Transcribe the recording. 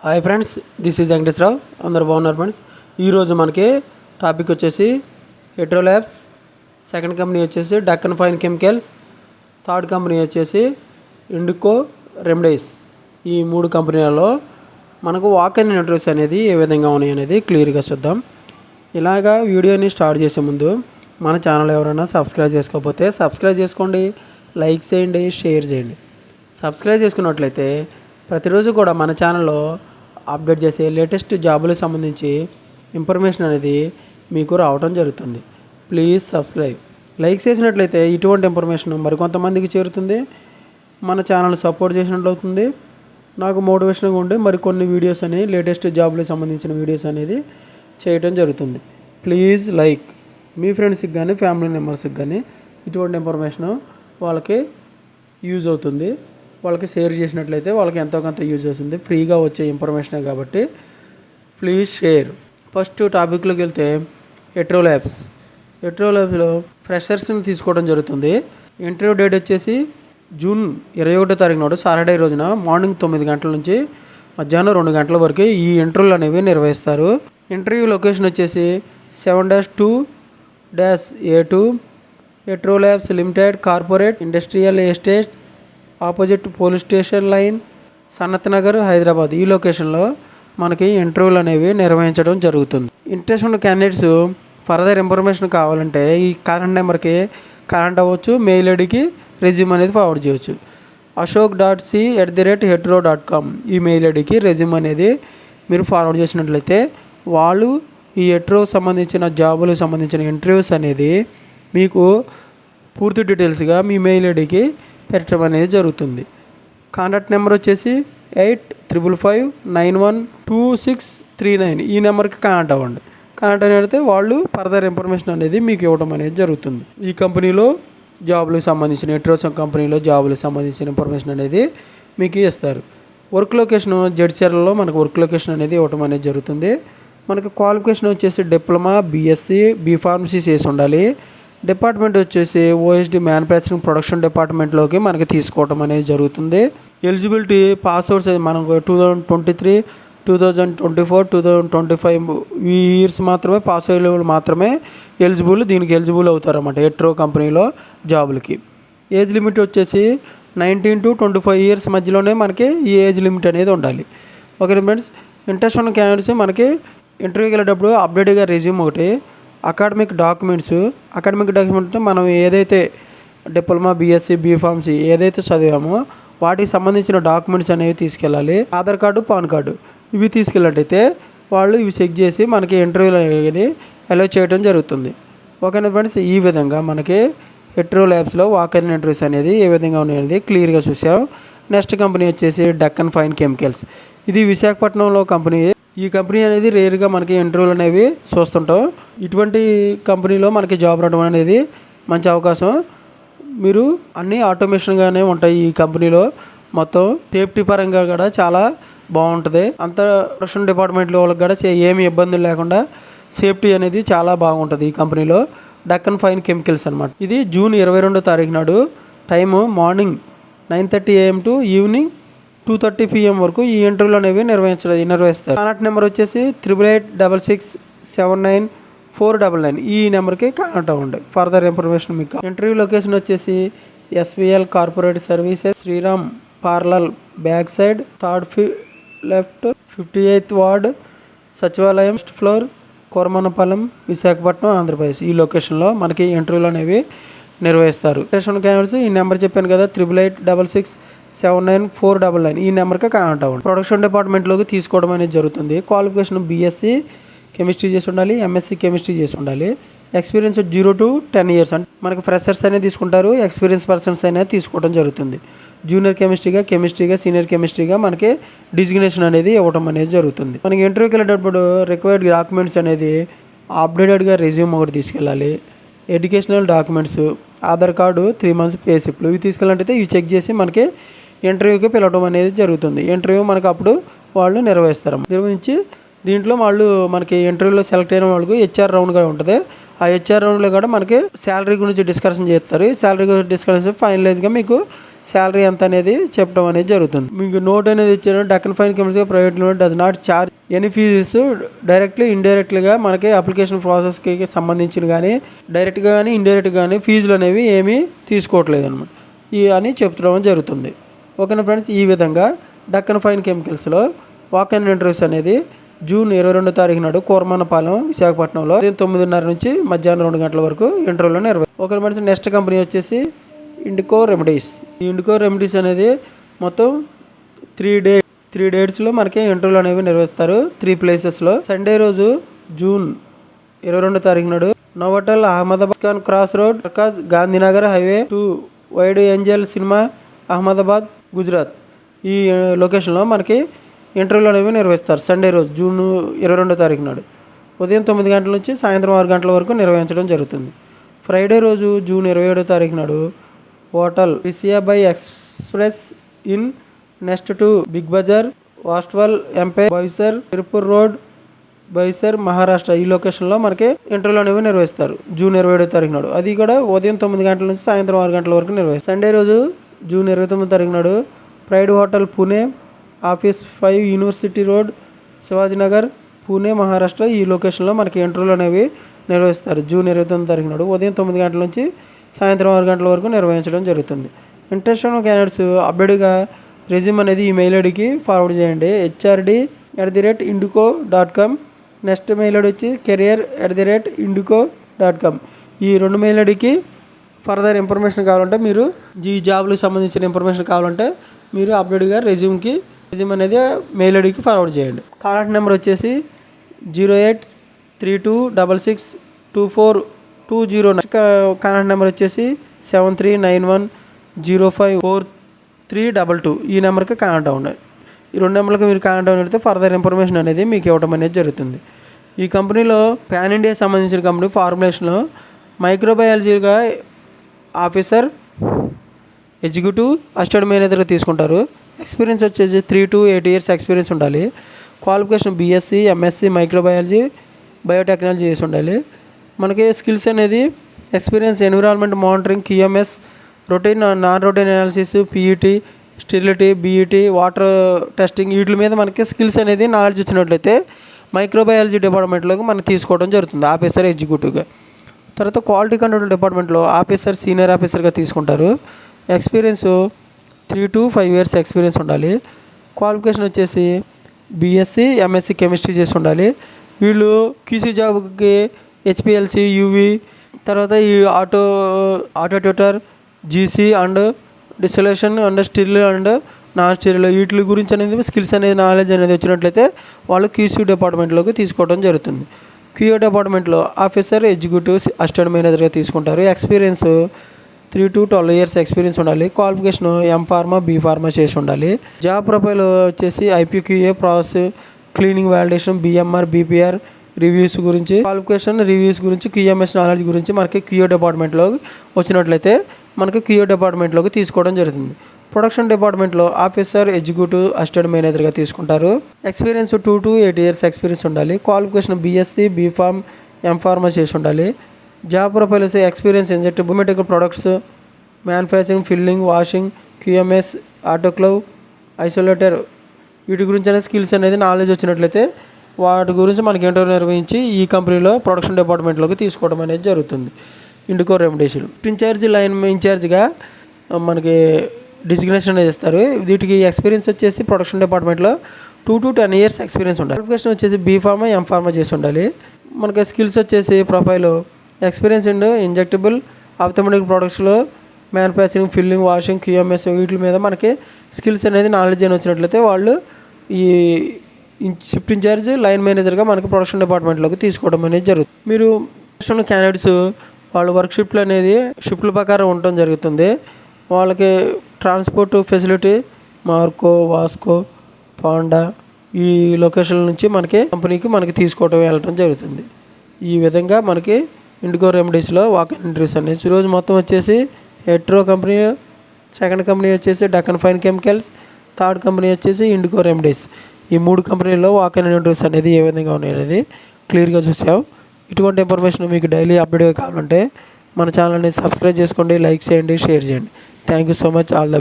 Hi friends, this is Venkateswararao. అందరు బాగున్నారు friends. ఈరోజు మనకి టాపిక్ వచ్చేసి హెట్రో ల్యాబ్స్, సెకండ్ కంపెనీ వచ్చేసి Deccan fine chemicals, third company వచ్చేసి ఇండికో రెమెడీస్. ఈ మూడు కంపెనీలలో మనకు వాక్-ఇన్ ఇంటర్వ్యూస్ అనేది ఏ విధంగా ఉన్నాయి అనేది క్లియర్గా చూద్దాం. ఇలాగా వీడియోని స్టార్ట్ చేసే ముందు మన ఛానల్ ఎవరైనా సబ్స్క్రైబ్ చేసుకోకపోతే సబ్స్క్రైబ్ చేసుకోండి, లైక్ చేయండి, షేర్ చేయండి. సబ్స్క్రైబ్ చేసుకున్నట్లయితే ప్రతిరోజు కూడా మన ఛానల్లో అప్డేట్ చేసే లేటెస్ట్ జాబులకు సంబంధించి ఇన్ఫర్మేషన్ అనేది మీకు రావడం జరుగుతుంది. Please subscribe. లైక్ చేసినట్లయితే ఇటువంటి ఇన్ఫర్మేషన్ మరికొంతమందికి చేరుతుంది, మన ఛానల్ సపోర్ట్ చేసినట్లు అవుతుంది. నాకు మోటివేషన్గా ఉండి మరికొన్ని వీడియోస్ అని లేటెస్ట్ జాబులకు సంబంధించిన వీడియోస్ అనేది చేయడం జరుగుతుంది. Please like. మీ ఫ్రెండ్స్కి కానీ ఫ్యామిలీ మెంబర్స్కి కానీ ఇటువంటి ఇన్ఫర్మేషన్ వాళ్ళకి యూజ్ అవుతుంది. వాళ్ళకి షేర్ చేసినట్లయితే వాళ్ళకి ఎంతో కొంత యూజ్ అవుతుంది. ఫ్రీగా వచ్చే ఇన్ఫర్మేషనే కాబట్టి ప్లీజ్ షేర్. ఫస్ట్ టాపిక్లోకి వెళ్తే హెట్రో ల్యాబ్స్. హెట్రో ల్యాబ్స్లో ఫ్రెషర్స్ని తీసుకోవడం జరుగుతుంది. ఇంటర్వ్యూ డేట్ వచ్చేసి జూన్ 21వ తారీఖు నాడు సాటర్డే రోజున మార్నింగ్ 9 గంటల నుంచి మధ్యాహ్నం 2 గంటల వరకు ఈ ఇంటర్వ్యూలు అనేవి నిర్వహిస్తారు. ఇంటర్వ్యూ లొకేషన్ వచ్చేసి 7-2-A2 Hetero labs limited corporate industrial estate opposite police station line, Sanath Nagar, Hyderabad. ఈ లొకేషన్లో మనకి ఇంటర్వ్యూలు అనేవి నిర్వహించడం జరుగుతుంది. ఇంట్రెస్ట్ ఉన్న క్యాండిడేట్స్ ఫర్దర్ ఇన్ఫర్మేషన్ కావాలంటే ఈ కాంటాక్ట్ నెంబర్కి కాంటాక్ట్ అవ్వచ్చు, మెయిల్ ఐడికి రెజ్యూమ్ అనేది ఫార్వర్డ్ చేయవచ్చు. ashok.c@hetero.com ఈ మెయిల్ ఐడికి రెజ్యూమ్ అనేది మీరు ఫార్వర్డ్ చేసినట్లయితే వాళ్ళు ఈ హెట్రో సంబంధించిన జాబులకు సంబంధించిన ఇంటర్వ్యూస్ అనేది మీకు పూర్తి డీటెయిల్స్గా మీ మెయిల్ ఐడికి పెట్టడం అనేది జరుగుతుంది. కాంటాక్ట్ నెంబర్ వచ్చేసి 8555912639. ఈ నెంబర్కి కాంటాక్ట్ అవ్వండి. కాంటాక్ట్ అయితే వాళ్ళు ఫర్దర్ ఇన్ఫర్మేషన్ అనేది మీకు ఇవ్వడం అనేది జరుగుతుంది. ఈ కంపెనీలో జాబులకు సంబంధించిన హెట్రో కంపెనీలో జాబులకు సంబంధించిన ఇన్ఫర్మేషన్ అనేది మీకు ఇస్తారు. వర్క్ లొకేషన్ జడ్చర్లలో మనకు వర్క్ లొకేషన్ అనేది ఇవ్వడం అనేది జరుగుతుంది. మనకు క్వాలిఫికేషన్ వచ్చేసి డిప్లొమా, బీఎస్సీ, బీఫార్మసీ చేసి ఉండాలి. డిపార్ట్మెంట్ వచ్చేసి ఓఎస్డి మ్యానుఫ్యాక్చరింగ్ ప్రొడక్షన్ డిపార్ట్మెంట్లోకి మనకి తీసుకోవడం అనేది జరుగుతుంది. ఎలిజిబిలిటీ పాస్అవుట్స్ మనకు 2023, 2024, 2025 ఈ ఇయర్స్ మాత్రమే పాస్ అయ్యే మాత్రమే దీనికి ఎలిజిబుల్ అవుతారన్నమాట హెట్రో కంపెనీలో జాబులకి. ఏజ్ లిమిట్ వచ్చేసి 19 to 25 ఇయర్స్ మధ్యలోనే మనకి ఈ ఏజ్ లిమిట్ అనేది ఉండాలి. ఓకే ఫ్రెండ్స్, ఇంట్రెస్ట్ ఉన్న క్యాండిడేట్స్ మనకి ఇంటర్వ్యూకి వెళ్ళేటప్పుడు అప్డేట్గా రెజ్యూమ్ ఒకటి, అకాడమిక్ డాక్యుమెంట్స్ మనం ఏదైతే డిప్లొమా, బీఎస్సీ, బీఫార్మసీ ఏదైతే చదివామో వాటికి సంబంధించిన డాక్యుమెంట్స్ అనేవి తీసుకెళ్ళాలి. ఆధార్ కార్డు, పాన్ కార్డు ఇవి తీసుకెళ్ళినట్టయితే వాళ్ళు ఇవి చెక్ చేసి మనకి ఇంటర్వ్యూలు అనేది అలౌ చేయడం జరుగుతుంది. ఓకేనా ఫ్రెండ్స్, ఈ విధంగా మనకి హెట్రో ల్యాబ్స్లో వాక్-ఇన్ ఇంటర్వ్యూస్ అనేది ఏ విధంగా ఉన్నాయనేది క్లియర్గా చూసాం. నెక్స్ట్ కంపెనీ వచ్చేసి డక్కన్ ఫైన్ కెమికల్స్. ఇది విశాఖపట్నంలో కంపెనీ. ఈ కంపెనీ అనేది రేర్గా మనకి ఇంటర్వ్యూలు అనేవి చూస్తుంటాం. ఇటువంటి కంపెనీలో మనకి జాబ్ రావడం అనేది మంచి అవకాశం. మీరు అన్నీ ఆటోమేషన్గానే ఉంటాయి ఈ కంపెనీలో. మొత్తం సేఫ్టీ పరంగా కూడా చాలా బాగుంటుంది. అంత ప్రొడక్షన్ డిపార్ట్మెంట్లో వాళ్ళకి కూడా ఏమి ఇబ్బందులు లేకుండా సేఫ్టీ అనేది చాలా బాగుంటుంది ఈ కంపెనీలో. డక్కన్ ఫైన్ కెమికల్స్ అనమాట. ఇది జూన్ 22వ తారీఖు నాడు time morning 9:30 AM to evening 2:30 PM వరకు ఈ ఇంటర్వ్యూలు అనేవి నిర్వహిస్తారు. కాంటాక్ట్ నెంబర్ వచ్చేసి 8866799499. ఈ నెంబర్కి కాంటాక్ట్ అవ్వండి. ఫర్దర్ ఇన్ఫర్మేషన్ మీకు. ఇంటర్వ్యూ లొకేషన్ వచ్చేసి SVL corporate services, Sriram parlour back side, third left, 58th ward, సచివాలయం ఫ్లోర్, కోరమన్నపాలెం, విశాఖపట్నం, ఆంధ్రప్రదేశ్. ఈ లొకేషన్లో మనకి ఇంటర్వ్యూలు అనేవి నిర్వహిస్తారు. క్యాండిడేట్స్ ఈ నెంబర్ చెప్పాను కదా 8866799499 ఈ నెంబర్కి కాంటాక్ట్ అవ్వండి. ప్రొడక్షన్ డిపార్ట్మెంట్లోకి తీసుకోవడం అనేది జరుగుతుంది. క్వాలిఫికేషన్ బీఎస్సీ కెమిస్ట్రీ చేసి ఉండాలి, ఎంఎస్సీ కెమిస్ట్రీ చేసి ఉండాలి. ఎక్స్పీరియన్స్ 0 to 10 ఇయర్స్ అంటే మనకి ఫ్రెషర్స్ అనేది తీసుకుంటారు, ఎక్స్పీరియన్స్ పర్సన్స్ అనేది తీసుకోవడం జరుగుతుంది. జూనియర్ కెమిస్ట్రీగా సీనియర్ కెమిస్ట్రీగా మనకి డిజిగ్నేషన్ అనేది ఇవ్వడం అనేది జరుగుతుంది. మనకి ఇంటర్వ్యూకి వెళ్ళేటప్పుడు రిక్వైర్డ్ డాక్యుమెంట్స్ అనేది అప్డేటెడ్గా రెజ్యూమ్ ఒకటి తీసుకెళ్ళాలి, educational documents, Aadhaar card, 3 months pay స్లిప్లు ఇవి తీసుకెళ్ళినట్టయితే ఇవి చెక్ చేసి మనకి ఇంటర్వ్యూకి పిలవడం అనేది జరుగుతుంది. ఇంటర్వ్యూ మనకు అప్పుడు వాళ్ళు నిర్వహించి దీంట్లో వాళ్ళు మనకి ఇంటర్వ్యూలో సెలెక్ట్ అయిన వాళ్ళకి హెచ్ఆర్ రౌండ్ కూడా ఉంటుంది. ఆ హెచ్ఆర్ రౌండ్లో కూడా మనకి శాలరీ గురించి డిస్కషన్ చేస్తారు. శాలరీ గురించి డిస్కషన్ ఫైనలైజ్గా మీకు శాలరీ ఎంత అనేది చెప్పడం అనేది జరుగుతుంది. మీకు నోట్ అనేది ఇచ్చారు. Deccan fine chemicals private limited does not charge any fees directly ఇండైరెక్ట్లీగా మనకి అప్లికేషన్ ప్రాసెస్కి సంబంధించిన కానీ డైరెక్ట్గా కానీ ఇండైరెక్ట్గా కానీ ఫీజులు అనేవి ఏమీ తీసుకోవట్లేదు అనమాట అని చెప్తడం జరుగుతుంది. ఓకేనా ఫ్రెండ్స్, ఈ విధంగా డక్కన్ ఫైన్ కెమికల్స్లో వాక్ ఇన్ ఇంటర్వ్యూస్ అనేది జూన్ 22వ తారీఖు నాడు కోరమానపాలెం విశాఖపట్నంలో 9:30 నుంచి మధ్యాహ్నం 2 గంటల వరకు ఇంటర్వ్యూలో ఓకే ఫ్రెండ్స్, నెక్స్ట్ కంపెనీ వచ్చేసి ఇండికో రెమెడీస్. ఈ ఇండికో రెమెడీస్ అనేది మొత్తం 3 డేట్స్లో మనకి ఇంటర్వ్యూలు అనేవి నిర్వహిస్తారు 3 ప్లేసెస్లో. సండే రోజు జూన్ 22వ తారీఖు నాడు Novotel Ahmedabad cross road Prakash Gandhinagar highway 2 wide Angel cinema Ahmedabad Gujarat ఈ లొకేషన్లో మనకి ఇంటర్వ్యూలు అనేవి నిర్వహిస్తారు. సండే రోజు జూన్ 22వ తారీఖు నాడు ఉదయం 9 గంటల నుంచి సాయంత్రం 6 గంటల వరకు నిర్వహించడం జరుగుతుంది. ఫ్రైడే రోజు జూన్ 27వ తారీఖు నాడు హోటల్ విసియా by express inn next to big bazaar వాస్ట్వల్ ఎంపైర్ బైసర్ తిరుపూర్ రోడ్ బైసర్ మహారాష్ట్ర ఈ లొకేషన్లో మనకి ఇంటర్వ్యూలు అనేవి నిర్వహిస్తారు జూన్ 27వ తారీఖు నాడు. అది కూడా ఉదయం 9 గంటల నుంచి సాయంత్రం 6 గంటల వరకు నిర్వహిస్తారు. సండే రోజు జూన్ 29వ తారీఖు నాడు pride hotel Pune office 5 university road Shivaji Nagar Pune Maharashtra ఈ లొకేషన్లో మనకి ఇంటర్వ్యూలు అనేవి నిర్వహిస్తారు జూన్ 29వ తారీఖు నాడు ఉదయం 9 గంటల నుంచి సాయంత్రం 6 గంటల వరకు నిర్వహించడం జరుగుతుంది. ఇంట్రెస్ట్ ఉన్న క్యాండిడేట్స్ అప్డేట్గా రెజ్యూమ్ అనేది ఈ మెయిల్ ఐడికి ఫార్వర్డ్ చేయండి hrd@indico.com. నెక్స్ట్ మెయిల్ ఐడి వచ్చి career@indico.com. ఈ 2 మెయిల్ ఐడికి ఫర్దర్ ఇన్ఫర్మేషన్ కావాలంటే మీరు ఈ జాబ్లకు సంబంధించిన ఇన్ఫర్మేషన్ కావాలంటే మీరు అప్డేట్గా రెజ్యూమ్ అనేది మెయిల్ ఐడికి ఫార్వర్డ్ చేయండి. కాంటాక్ట్ నెంబర్ వచ్చేసి 0832662420. కాంటాక్ట్ నెంబర్ వచ్చేసి 7391054322. ఈ నెంబర్కి కాంటాక్ట్ అవ్వండి. ఈ 2 నెంబర్లకు మీరు కాంటాక్ట్ అయితే ఫర్దర్ ఇన్ఫర్మేషన్ అనేది మీకు ఇవ్వడం అనేది జరుగుతుంది. ఈ కంపెనీలో పాన్ ఇండియా సంబంధించిన కంపెనీ ఫార్ములేషన్లో మైక్రోబయాలజీగా ఆఫీసర్ ఎగ్జిక్యూటివ్ అసిస్టెంట్ మేనేజర్గా తీసుకుంటారు. ఎక్స్పీరియన్స్ వచ్చేసి 3 to 8 years ఎక్స్పీరియన్స్ ఉండాలి. Qualification BSc MSc microbiology biotechnology చేసి ఉండాలి. మనకి స్కిల్స్ అనేది experience environment monitoring QMS routine non routine analysis PET sterility BET water testing వీటి మీద మనకి స్కిల్స్ అనేది నాలెడ్జ్ వచ్చినట్లయితే మైక్రోబయాలజీ డిపార్ట్మెంట్లోకి మనం తీసుకోవడం జరుగుతుంది ఆఫీసర్ ఎగ్జిక్యూటివ్గా. తర్వాత క్వాలిటీ కంట్రోల్ డిపార్ట్మెంట్లో ఆఫీసర్ సీనియర్ ఆఫీసర్గా తీసుకుంటారు. ఎక్స్పీరియన్స్ 3 to 5 years ఎక్స్పీరియన్స్ ఉండాలి. క్వాలిఫికేషన్ వచ్చేసి బీఎస్సీ ఎంఎస్సీ కెమిస్ట్రీ చేసి ఉండాలి. వీళ్ళు క్యూసీ జాబ్కి హెచ్పిఎల్సి యూవి తర్వాత ఈ auto tutor GC and distillation and still and non still వీటి గురించి అనేది స్కిల్స్ అనేది నాలెడ్జ్ అనేది వచ్చినట్లయితే వాళ్ళు క్యూసీ డిపార్ట్మెంట్లోకి తీసుకోవడం జరుగుతుంది. క్యూఏ డిపార్ట్మెంట్లో ఆఫీసర్ ఎగ్జిక్యూటివ్ అసిస్టెంట్ మేనేజర్గా తీసుకుంటారు. ఎక్స్పీరియన్స్ 3 to 12 years ఎక్స్పీరియన్స్ ఉండాలి. క్వాలిఫికేషన్ ఎంఫార్మా బీఫార్మా చేసి ఉండాలి. జాబ్ ప్రొఫైల్ వచ్చేసి IPQA process cleaning validation BMR BPR reviews గురించి క్వాలిఫికేషన్ రివ్యూస్ గురించి క్యూఎంఎస్ నాలెడ్జ్ గురించి మనకి క్యూఏ డిపార్ట్మెంట్లో వచ్చినట్లయితే మనకి క్యూఏ డిపార్ట్మెంట్లోకి తీసుకోవడం జరుగుతుంది. ప్రొడక్షన్ డిపార్ట్మెంట్లో ఆఫీసర్ ఎగ్జిక్యూటివ్ అసిస్టెంట్ మేనేజర్గా తీసుకుంటారు. ఎక్స్పీరియన్స్ 2 to 8 years ఎక్స్పీరియన్స్ ఉండాలి. క్వాలిఫికేషన్ బీఎస్సీ బీఫార్మ్ ఎంఫార్మా చేసి ఉండాలి. Job profile experience injectable medical products manufacturing filling washing QMS autoclave isolator వీటి గురించి అనేది స్కిల్స్ అనేది నాలెడ్జ్ వచ్చినట్లయితే వాటి గురించి మనకి ఇంటర్వ్యూ నిర్వహించి ఈ కంపెనీలో ప్రొడక్షన్ డిపార్ట్మెంట్లోకి తీసుకోవడం అనేది జరుగుతుంది. ఇండికో రెమెడీస్ లైన్ ఇన్ఛార్జ్గా మనకి డిజిగ్నేషన్ అనేది ఇస్తారు. వీటికి ఎక్స్పీరియన్స్ వచ్చేసి ప్రొడక్షన్ డిపార్ట్మెంట్లో 2 to 10 years ఎక్స్పీరియన్స్ ఉండాలి. క్వాలిఫికేషన్ వచ్చేసి బీఫార్మా ఎంఫార్మా చేసి ఉండాలి. మనకి స్కిల్స్ వచ్చేసి profile experience and injectable ophthalmic ప్రొడక్ట్స్లో మ్యానుఫ్యాక్చరింగ్ ఫిల్లింగ్ వాషింగ్ క్యూఎంఎస్ వీటి మీద మనకి స్కిల్స్ అనేది నాలెడ్జ్ అని వచ్చినట్లయితే వాళ్ళు ఈ షిఫ్ట్ ఇన్ఛార్జ్ లైన్ మేనేజర్గా మనకి ప్రొడక్షన్ డిపార్ట్మెంట్లోకి తీసుకోవడం అనేది జరుగుతుంది. మీరు క్యాండిడేట్స్ వాళ్ళ వర్క్ షిఫ్ట్లు అనేది షిఫ్ట్ల ప్రకారం ఉండటం జరుగుతుంది. వాళ్ళకి transport facility Marco Vasco panda ఈ లొకేషన్ నుంచి మనకి కంపెనీకి మనకి తీసుకోవడం వెళ్ళటం జరుగుతుంది. ఈ విధంగా మనకి ఇండికో రెమెడీస్లో వాక్ ఇన్ ఇంటర్వ్యూస్ అనేది ఈరోజు మొత్తం వచ్చేసి హెట్రో కంపెనీ, సెకండ్ కంపెనీ వచ్చేసి Deccan fine chemicals, third company వచ్చేసి ఇండికో రెమెడీస్. ఈ 3 కంపెనీల్లో వాక్ ఇన్ ఇంటర్వ్యూస్ అనేది ఏ విధంగా ఉన్నాయి అనేది క్లియర్గా చూసాం. ఇటువంటి ఇన్ఫర్మేషన్ మీకు డైలీ అప్డేట్ కావాలంటే మన ఛానల్ని సబ్స్క్రైబ్ చేసుకోండి, లైక్ చేయండి, షేర్ చేయండి. Thank you so much. All the